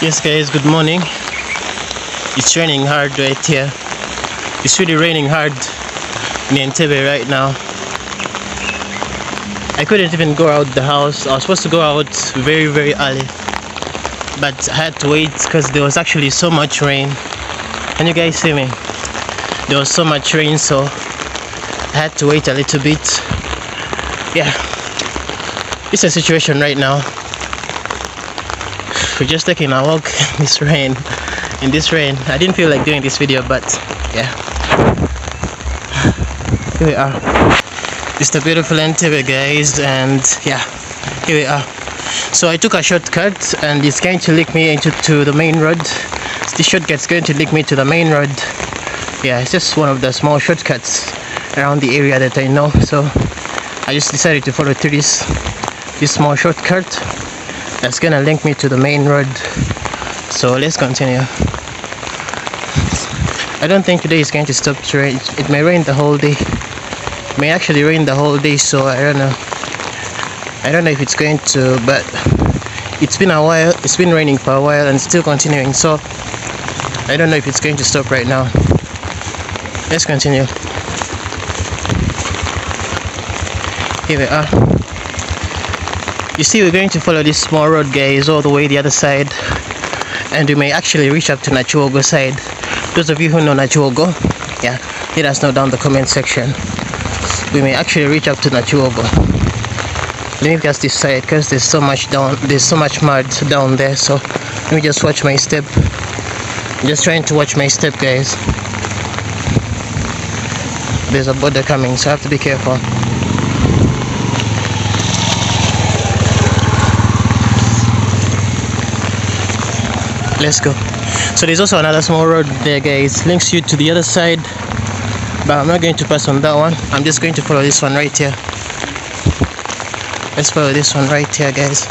Yes guys, good morning. It's raining hard right here. It's really raining hard in Entebbe right now. I couldn't even go out the house. I was supposed to go out very early, but I had to wait because there was actually so much rain. Can you guys see me? There was so much rain, so I had to wait a little bit. Yeah, it's a situation right now. We're just taking a walk in this rain. I didn't feel like doing this video, but yeah, here we are. It's the beautiful Entebbe, guys, and yeah, here we are. So I took a shortcut and it's going to lead me into the main road. This shortcut's going to lead me to the main road. Yeah, it's just one of the small shortcuts around the area that I know, so I just decided to follow through this small shortcut that's gonna link me to the main road. So let's continue. I don't think today is going to stop to rain. It may rain the whole day. It may actually rain the whole day, so I don't know. I don't know if it's going to, but it's been a while. It's been raining for a while and it's still continuing, so I don't know if it's going to stop right now. Let's continue. Here we are. You see, we're going to follow this small road, guys, all the way the other side, and we may actually reach up to Nachuogo side. Those of you who know Nachuogo, yeah, let us know down the comment section. We may actually reach up to Nachuogo. Let me pass this side because there's so much mud down there, so let me just watch my step. I'm just trying to watch my step, guys. There's a border coming, so I have to be careful. Let's go. So there's also another small road there, guys, links you to the other side, but I'm not going to pass on that one. I'm just going to follow this one right here. Let's follow this one right here, guys.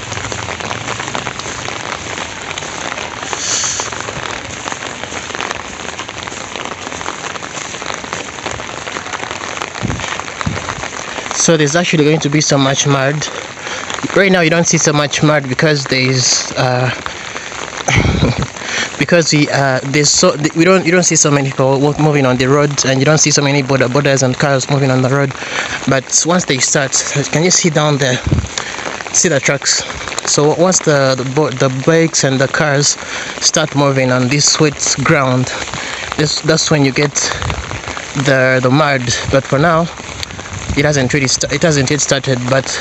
So there's actually going to be so much mud. Right now you don't see so much mud because there's because you don't see so many people moving on the road, and you don't see so many borders and cars moving on the road. But once they start, can you see down there? See the trucks? So once the bikes and the cars start moving on this wet ground, that's when you get the mud. But for now, it hasn't yet started. But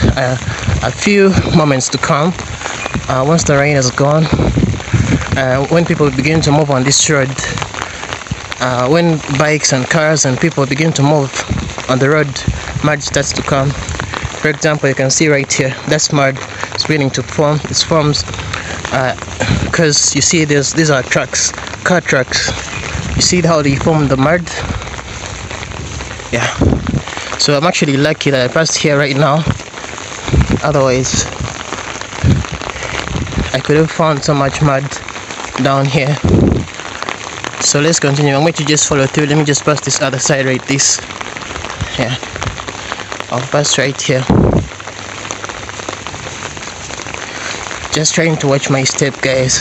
a few moments to come, once the rain is gone. When people begin to move on this road, when bikes and cars and people begin to move on the road, mud starts to come. For example, you can see right here, that's mud. It's beginning to form. It forms because you see these are trucks, car trucks. You see how they form the mud? Yeah. So I'm actually lucky that I passed here right now. Otherwise, I could have found so much mud down here. So let's continue. I'm going to just follow through. Let me just pass this other side right this. Yeah, I'll pass right here. Just trying to watch my step, guys.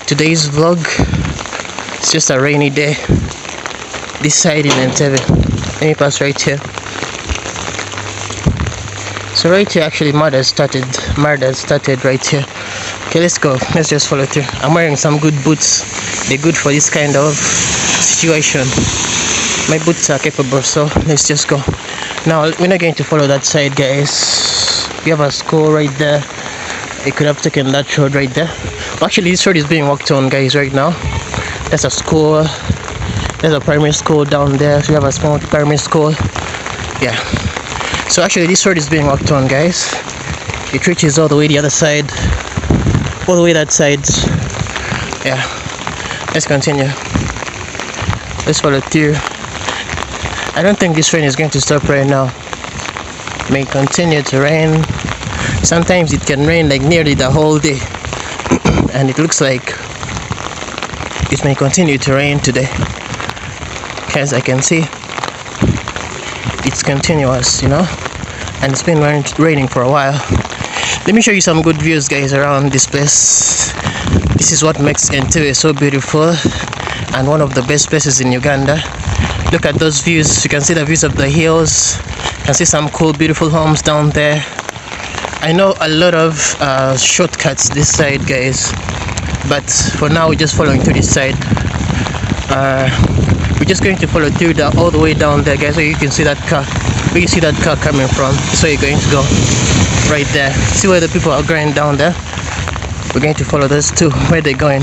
Today's vlog, it's just a rainy day this side in Entebbe. Let me pass right here. So right here, actually, mud has started right here. Okay, let's go. Let's just follow through. I'm wearing some good boots. They're good for this kind of situation. My boots are capable, so let's just go. Now, we're not going to follow that side, guys. We have a school right there. I could have taken that road right there. Actually, this road is being walked on, guys, right now. There's a school. There's a primary school down there. So we have a small primary school. Yeah. So actually this road is being walked on, guys. It reaches all the way the other side, all the way that side. Yeah, let's continue. Let's follow through. I don't think this rain is going to stop right now. It may continue to rain. Sometimes it can rain like nearly the whole day. And it looks like it may continue to rain today. As I can see, it's continuous, you know, and it's been raining for a while. Let me show you some good views, guys, around this place. This is what makes Entebbe so beautiful and one of the best places in Uganda. Look at those views. You can see the views of the hills. You can see some cool, beautiful homes down there. I know a lot of shortcuts this side, guys, but for now we're just following through this side. We're just going to follow through all the way down there, guys, so you can see that car. Where you see that car coming from, that's where you're going to go. Right there. See where the people are going down there? We're going to follow those two, where they're going.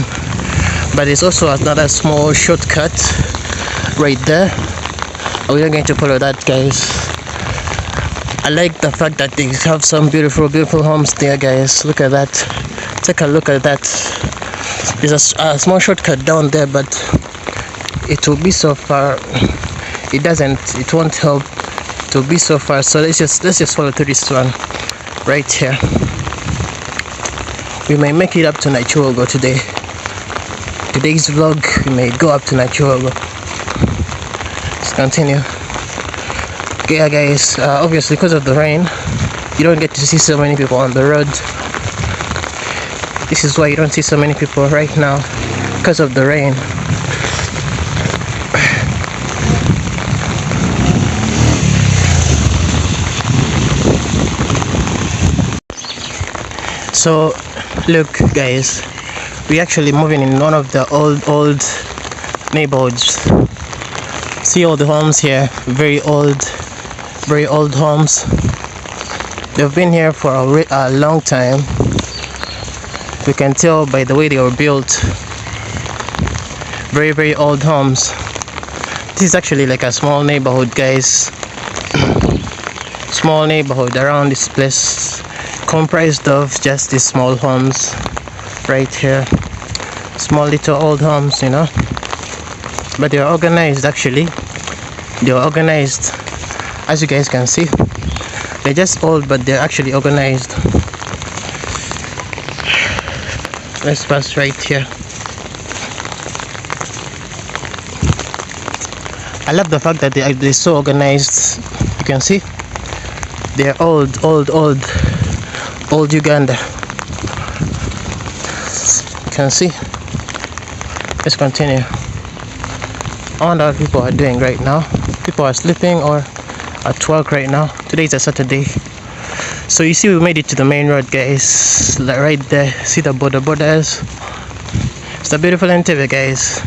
But there's also another small shortcut right there. We're going to follow that, guys. I like the fact that they have some beautiful homes there, guys. Look at that. Take a look at that. There's a small shortcut down there, but it will be so far. It won't help to be so far. So let's just follow through this one right here. We may make it up to Nachuogo today. Today's vlog, we may go up to Nachuogo. Let's continue. Okay, yeah, guys, obviously because of the rain, you don't get to see so many people on the road. This is why you don't see so many people right now, because of the rain. So look, guys, we're actually moving in one of the old neighborhoods. See all the homes here, very old homes. They've been here for a long time. We can tell by the way they were built. Very old homes. This is actually like a small neighborhood, guys. Small neighborhood around this place, comprised of just these small homes right here. Small little old homes, you know, but they are organized. Actually, they are organized, as you guys can see. They're just old, but they're actually organized. Let's pass right here. I love the fact that they're so organized. You can see they're old Uganda. You can see. Let's continue. I wonder what people are doing right now. People are sleeping or at work right now. Today is a Saturday. So you see we made it to the main road, guys. Like right there. See the borders. It's a beautiful Entebbe, guys.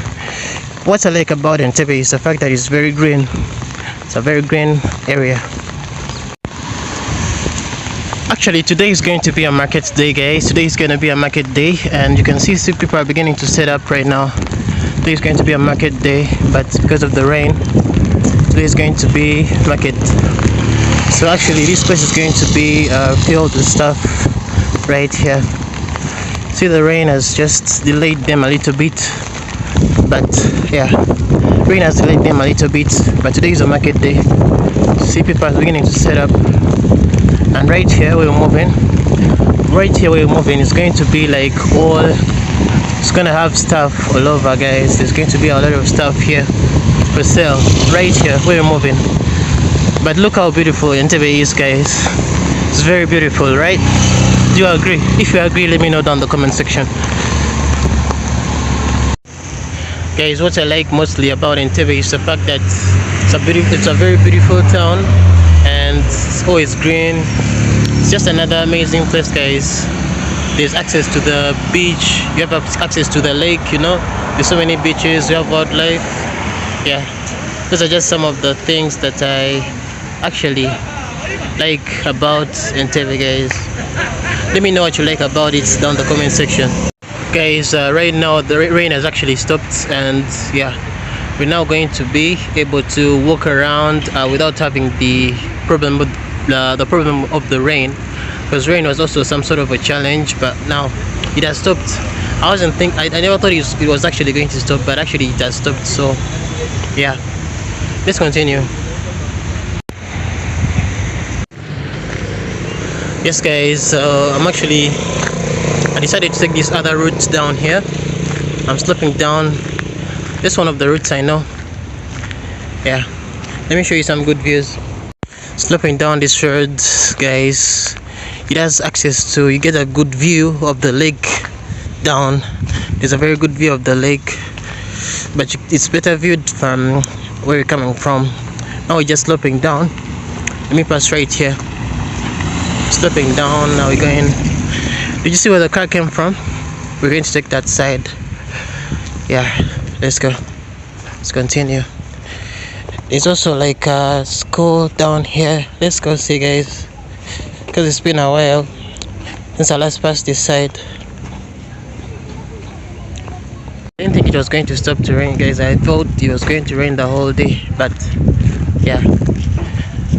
What I like about Entebbe is the fact that it's very green. It's a very green area. Actually, today is going to be a market day, guys. Today is going to be a market day, and you can see people are beginning to set up right now. Today is going to be a market day, but because of the rain, today is going to be market. So actually, this place is going to be filled with stuff right here. See, the rain has just delayed them a little bit, but yeah, rain has delayed them a little bit. But today is a market day. See, people are beginning to set up. And right here we're moving is going to be like it's gonna have stuff all over, guys. There's going to be a lot of stuff here for sale right here we're moving. But look how beautiful Entebbe is, guys. It's very beautiful, right? Do you agree? If you agree, let me know down in the comment section. Guys, what I like mostly about Entebbe is the fact that it's a very beautiful town, and it's always green. It's just another amazing place, guys. There's access to the beach, you have access to the lake, you know. There's so many beaches, you have wildlife. Yeah, those are just some of the things that I actually like about Entebbe, guys. Let me know what you like about it down in the comment section, guys. Right now the rain has actually stopped, and yeah, we're now going to be able to walk around without having the problem with the problem of the rain, because rain was also some sort of a challenge, but now it has stopped. I never thought it was actually going to stop, but actually it has stopped. So yeah, let's continue. Yes, guys, I decided to take this other route down here. I'm sloping down this one of the routes I know. Yeah, let me show you some good views. Sloping down this road, guys. it has access to, you get a good view of the lake down. There's a very good view of the lake, but it's better viewed from where you're coming from. Now we're just sloping down. Let me pass right here. Sloping down. Now we're going. Did you see where the car came from? We're going to take that side. Yeah, let's go. Let's continue. There's also like a school down here. Let's go see, guys, because it's been a while since I last passed this side. I didn't think it was going to stop to rain, guys. I thought it was going to rain the whole day, but yeah,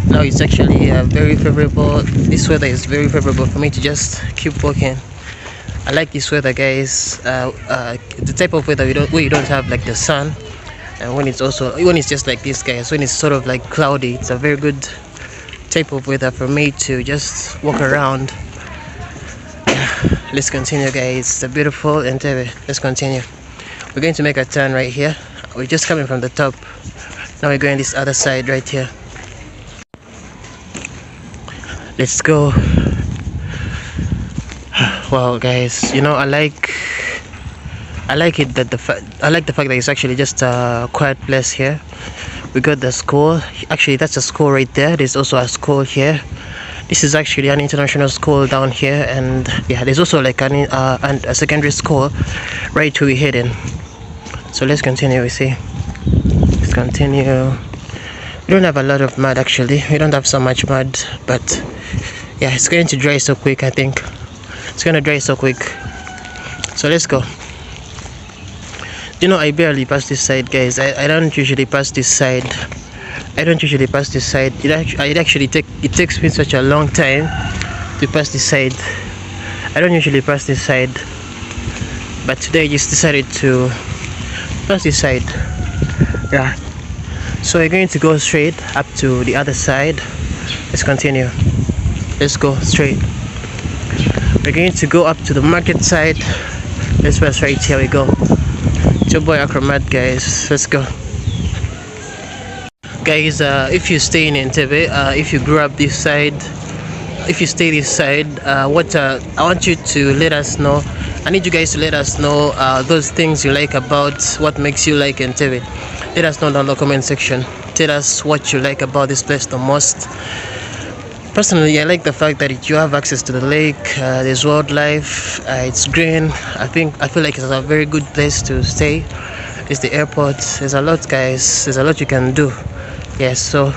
now it's actually very favorable. This weather is very favorable for me to just keep walking. I like this weather, guys. The type of weather where you don't have like the sun, and when it's just like this, guys, when it's sort of like cloudy, it's a very good type of weather for me to just walk around. Yeah, let's continue, guys. It's a beautiful Entebbe. Let's continue. We're going to make a turn right here. We're just coming from the top. Now we're going this other side right here. Let's go. Wow, guys, you know, I like it that I like the fact that it's actually just a quiet place here. We got the school. Actually, that's a school right there. There's also a school here. This is actually an international school down here, and yeah, there's also like a secondary school right where we're heading. So let's continue. We see. Let's continue. We don't have a lot of mud, actually. We don't have so much mud, but yeah, it's going to dry so quick. I think it's going to dry so quick. So let's go. You know, I barely pass this side, guys. I don't usually pass this side. It takes me such a long time to pass this side. I don't usually pass this side, but today I just decided to pass this side. Yeah, so we're going to go straight up to the other side. Let's continue. Let's go straight. We're going to go up to the market side. Let's pass right here. We go. It's your boy Akramart, guys. Let's go. Guys, if you stay in Entebbe, if you grew up this side, if you stay this side, I want you to let us know. I need you guys to let us know those things you like about what makes you like Entebbe. Let us know down in the comment section. Tell us what you like about this place the most. Personally, I like the fact that you have access to the lake. There's wildlife. It's green. I feel like it's a very good place to stay. It's the airport. There's a lot, guys. There's a lot you can do. Yes, so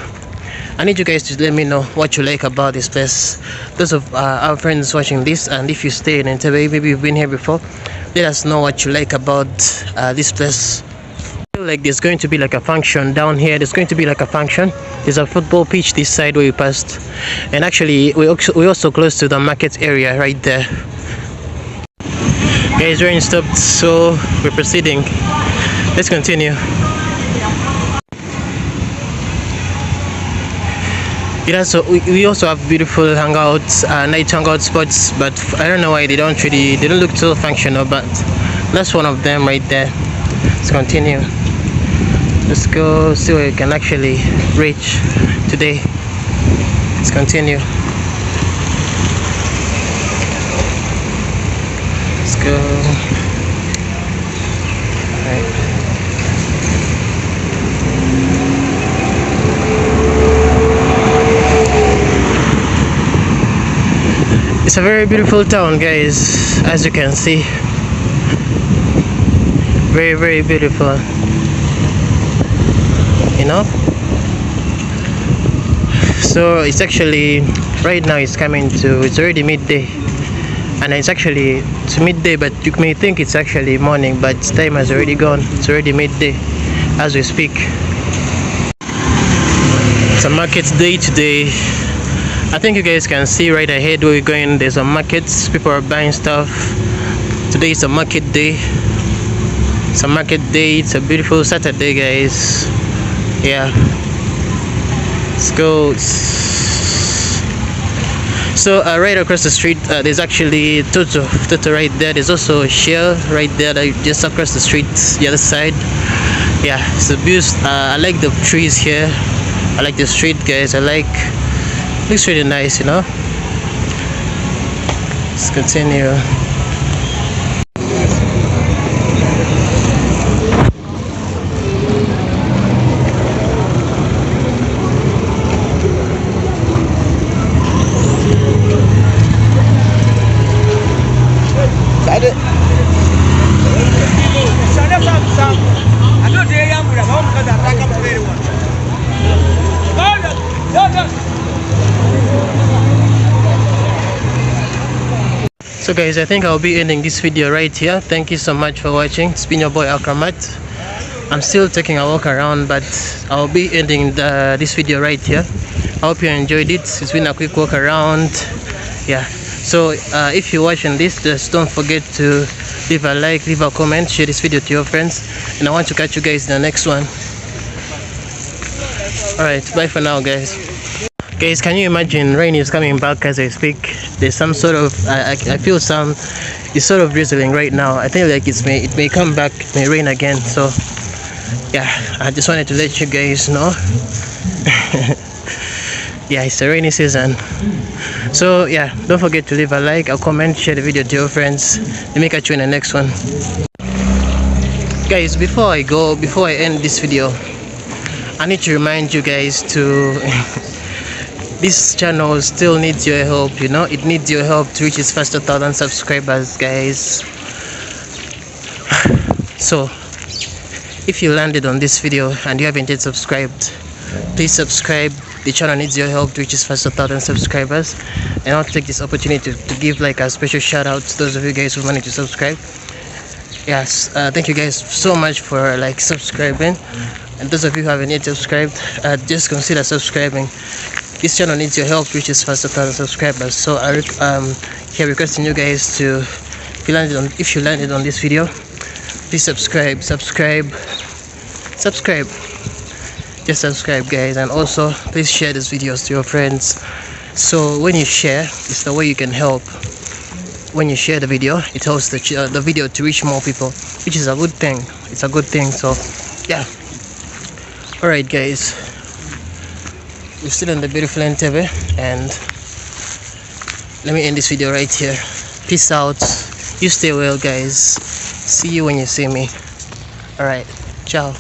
I need you guys to let me know what you like about this place. Those of our friends watching this, and if you stay in Entebbe, maybe you've been here before, let us know what you like about this place. I feel like there's going to be like a function down here. There's going to be like a function. There's a football pitch this side where we passed, and actually we're also close to the market area right there. Guys, rain stopped, so we're proceeding. Let's continue. We also have beautiful hangouts, night hangout spots, but I don't know why they don't look so functional, but that's one of them right there. Let's continue. Let's go see where we can actually reach today. Let's continue. Let's go. All right. It's a very beautiful town, guys, as you can see. Very, very beautiful, you know. So it's actually right now it's already midday, and it's actually midday, but you may think it's actually morning, but time has already gone. It's already midday as we speak. It's a market day today. I think you guys can see right ahead where we're going. There's a market. People are buying stuff. Today is a market day. It's a market day. It's a beautiful Saturday, guys. Yeah. Let's go. So right across the street, there's actually Toto right there. There's also Shell right there, just across the street, the other side. Yeah, it's a beautiful. I like the trees here. I like the street, guys. Looks really nice, you know. Let's continue. So guys, I think I'll be ending this video right here. Thank you so much for watching. It's been your boy Akramat. I'm still taking a walk around, but I'll be ending this video right here. I hope you enjoyed it. It's been a quick walk around. Yeah, so if you're watching this, just don't forget to leave a like, leave a comment, share this video to your friends, and I want to catch you guys in the next one. Alright, bye for now guys. Guys, can you imagine rain is coming back as I speak? There's some sort of I feel it's sort of drizzling right now. I think like it may come back, it may rain again. So yeah, I just wanted to let you guys know. Yeah, it's the rainy season. So yeah, don't forget to leave a like, a comment, share the video to your friends. Let me catch you in the next one. Guys, before I end this video, I need to remind you guys to this channel still needs your help, you know. It needs your help to reach its first 1,000 subscribers, guys. So if you landed on this video and you haven't yet subscribed, please subscribe. The channel needs your help to reach its first 1,000 subscribers. And I'll take this opportunity to give like a special shout out to those of you guys who managed to subscribe. Yes, thank you guys so much for like subscribing. And those of you who haven't yet subscribed, just consider subscribing. This channel needs your help to reach its first 1,000 subscribers. So I here requesting you guys to, if you landed on this video, please subscribe. Just subscribe guys, and also please share these videos to your friends. So when you share, it's the way you can help. When you share the video, it helps the video to reach more people, which is a good thing. It's a good thing. So yeah. Alright guys, we're still in the beautiful Entebbe, and let me end this video right here. Peace out. You stay well guys. See you when you see me. Alright, ciao.